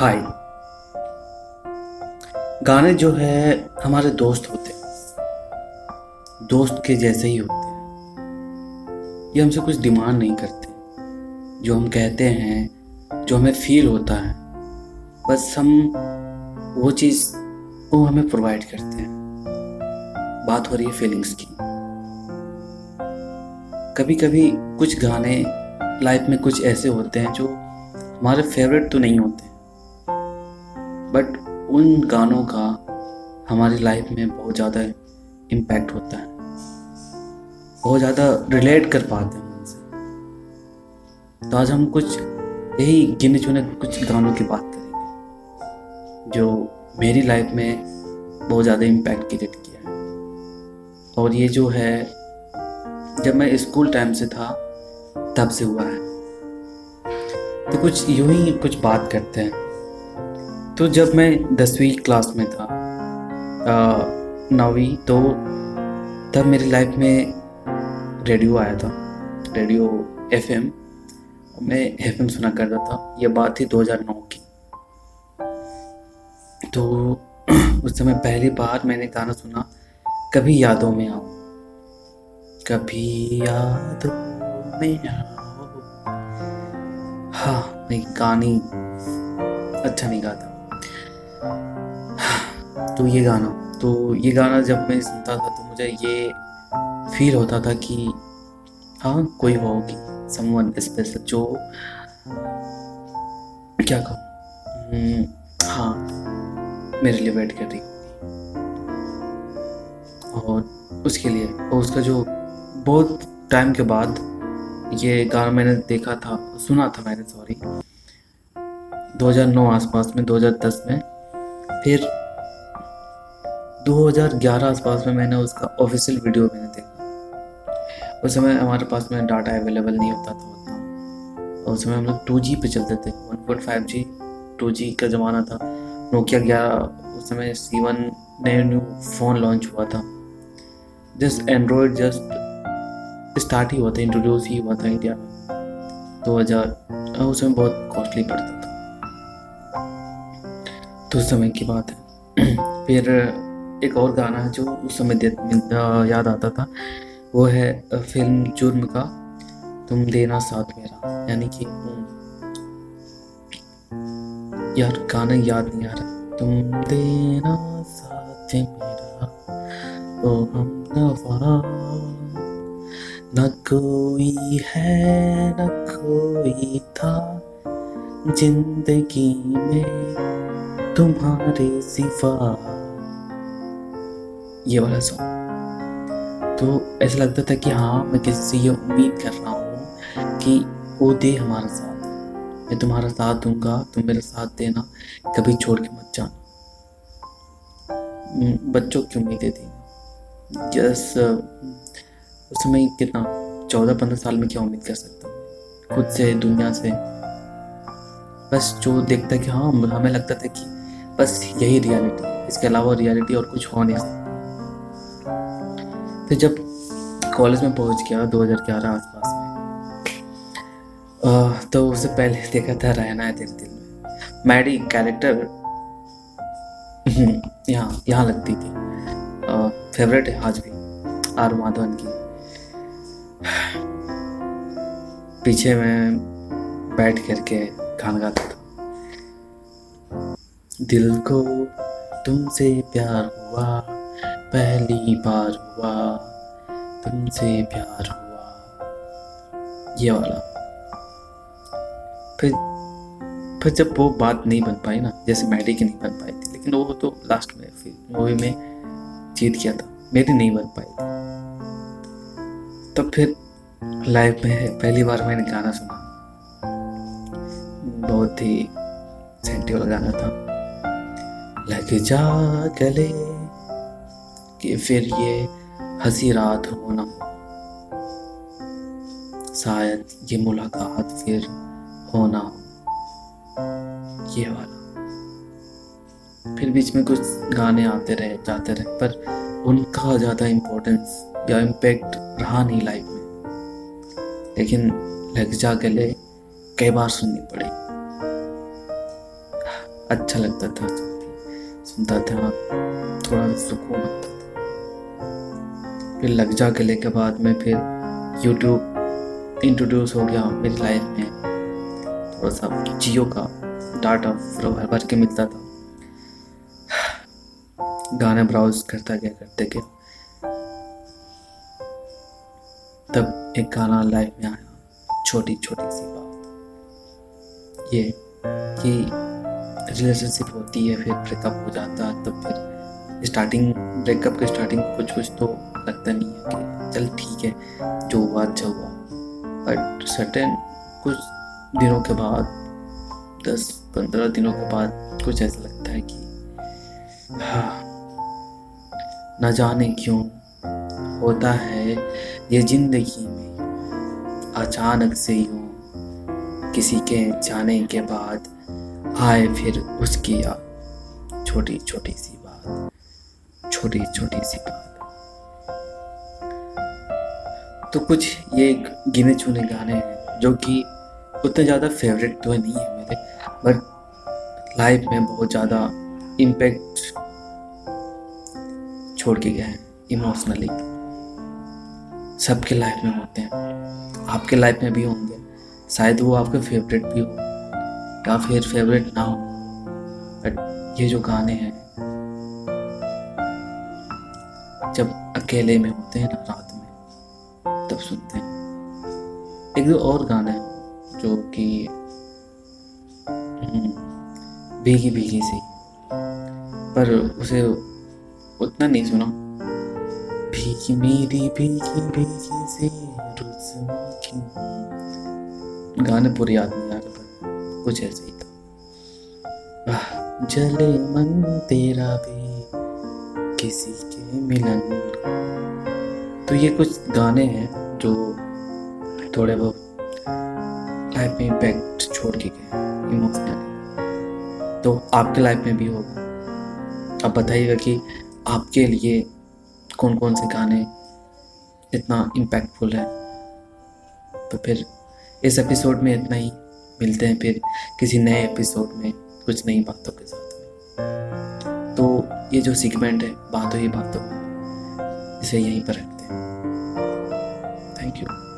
हाय। गाने जो है हमारे दोस्त होते हैं, दोस्त के जैसे ही होते हैं। ये हमसे कुछ डिमांड नहीं करते। जो हम कहते हैं, जो हमें फील होता है, बस हम वो चीज़ वो हमें प्रोवाइड करते हैं। बात हो रही है फीलिंग्स की। कभी कभी कुछ गाने लाइफ में कुछ ऐसे होते हैं जो हमारे फेवरेट तो नहीं होते, बट उन गानों का हमारी लाइफ में बहुत ज़्यादा इम्पैक्ट होता है, बहुत ज़्यादा रिलेट कर पाते हैं उनसे। तो आज हम कुछ यही गिने चुने कुछ गानों की बात करेंगे जो मेरी लाइफ में बहुत ज़्यादा इम्पैक्ट क्रिएट किया है। और ये जो है जब मैं स्कूल टाइम से था तब से हुआ है। तो कुछ यूं ही कुछ बात करते हैं। तो जब मैं 10वीं क्लास में था, 9वीं, तो तब मेरी लाइफ में रेडियो आया था, रेडियो एफएम। मैं एफएम सुना करता था। ये बात थी 2009 की। तो उस समय पहली बार मैंने गाना सुना, कभी यादों में आओ, कभी यादों में आओ। हाँ, मैं गानी अच्छा नहीं गाता। तो ये गाना जब मैं सुनता था तो मुझे ये फील होता था कि हाँ, कोई होगी, समवन स्पेशल, जो क्या कहूँ, हाँ, मेरे लिए वेट कर रही होगी। और उसके लिए, और उसका जो बहुत टाइम के बाद ये गाना मैंने देखा था, सुना था मैंने, सॉरी, 2009 आसपास में, 2010 में। फिर 2011 आसपास में मैंने उसका ऑफिशियल वीडियो मैंने देखा। उस समय हमारे पास में डाटा अवेलेबल नहीं होता था उतना। और उस समय हम लोग 2G पे चलते थे, 1.5G 2G का ज़माना था। नोकिया 11, उस समय C1 न्यू फ़ोन लॉन्च हुआ था। जस्ट एंड्रॉयड जस्ट स्टार्ट ही हुआ था, इंट्रोड्यूस ही हुआ था इंडिया में 2000। उस समय बहुत कॉस्टली पड़ता था, तो उस समय की बात है। फिर एक और गाना है जो उस समय याद आता था, वो है फिल्म जुर्म का तुम देना साथ मेरा, यानी कि यार गाना याद नहीं आ रहा। तुम देना साथ मेरा, ओ हम नवा, न कोई है न कोई था जिंदगी में तुम्हारे सिवा। ये वाला सॉन्ग तो ऐसा लगता था कि हाँ, मैं किसी से ये उम्मीद कर रहा हूँ कि वो दे हमारा साथ, मैं तुम्हारा साथ दूंगा, तुम मेरा साथ देना, कभी छोड़ के मत जाना। बच्चों की उम्मीदें थी। जस उस समय कितना 14-15 साल में क्या उम्मीद कर सकता हूँ खुद से, दुनिया से। बस जो देखता कि हाँ, हमें लगता था कि बस यही रियलिटी है, इसके अलावा रियलिटी और कुछ हो नहीं सकता। फिर जब कॉलेज में पहुंच गया 2011 आसपास में, तो उससे पहले देखा था रहना है तेरे दिल में। मैडी कैरेक्टर यहाँ लगती थी। फेवरेट है आज भी आर माधवन की। पीछे में बैठ करके गाना गाता था। दिल को तुमसे प्यार हुआ, पहली बार हुआ, तुमसे प्यार हुआ, ये वाला। फिर जब वो बात नहीं बन पाई ना, जैसे मैडी की नहीं बन पाई थी, लेकिन वो तो लास्ट में फिर मूवी में जीत गया था, मेरी नहीं बन पाई थी। तब फिर लाइफ में पहली बार मैंने गाना सुना, बहुत ही सेंटी वाला गाना था, लग जा गले कि फिर ये हंसी रात हो ना हो, शायद ये मुलाकात फिर हो ना हो, ये वाला। फिर बीच में कुछ गाने आते रहे जाते रहे, पर उनका ज़्यादा इम्पोर्टेंस या इम्पैक्ट रहा नहीं लाइफ में। लेकिन लग जा गले कई बार सुननी पड़ी। अच्छा लगता था, जब भी सुनता था थोड़ा सुकून आता था। फिर लग जा गले के बाद में फिर यूट्यूब इंट्रोड्यूस हो गया मेरी लाइफ में। थोड़ा सा जियो का डाटा भर भर के मिलता था, गाने ब्राउज करता करते गया। तब एक गाना लाइफ में आया, छोटी छोटी सी बात। ये कि रिलेशनशिप होती है, फिर ब्रेकअप हो जाता है, तब फिर स्टार्टिंग ब्रेकअप के स्टार्टिंग कुछ तो लगता नहीं है कि चल ठीक है, जो हुआ अच्छा हुआ। बट सर्टेन कुछ दिनों के बाद, 10-15 दिनों के बाद कुछ ऐसा लगता है कि न जाने क्यों होता है ये जिंदगी में, अचानक से यूं किसी के जाने के बाद आए फिर उसकी याद, छोटी छोटी सी बात, छोटी छोटी सी बात। तो कुछ ये गिने चुने गाने हैं जो कि उतने ज़्यादा फेवरेट तो नहीं है मेरे, बट लाइफ में बहुत ज़्यादा इम्पैक्ट छोड़ के गए हैं इमोशनली। सबके लाइफ में होते हैं, आपके लाइफ में भी होंगे, शायद वो आपके फेवरेट भी हो या फिर फेवरेट ना हो। बट ये जो गाने हैं, जब अकेले में होते हैं ना रात में, तब सुनते हैं। एक दो और गाने हैं जो कि भीगी भीगी सी, पर उसे उतना नहीं सुना। भीगी मेरी भीगी भीगी सी रुस्वा की, गाने पूरे याद नहीं आ रहे, पर कुछ ऐसे ही था। जले मन तेरा भी किसी के मिलन। तो ये कुछ गाने हैं जो थोड़े बहुत लाइफ में इम्पैक्ट छोड़ के गए इमोशनली। तो आपके लाइफ में भी होगा। आप बताइएगा कि आपके लिए कौन कौन से गाने इतना इम्पैक्टफुल है। तो फिर इस एपिसोड में इतना ही, मिलते हैं फिर किसी नए एपिसोड में कुछ नई बातों के साथ में। तो ये जो सेगमेंट है बातों ही बातों, इसे यहीं पर रखते हैं। Thank you.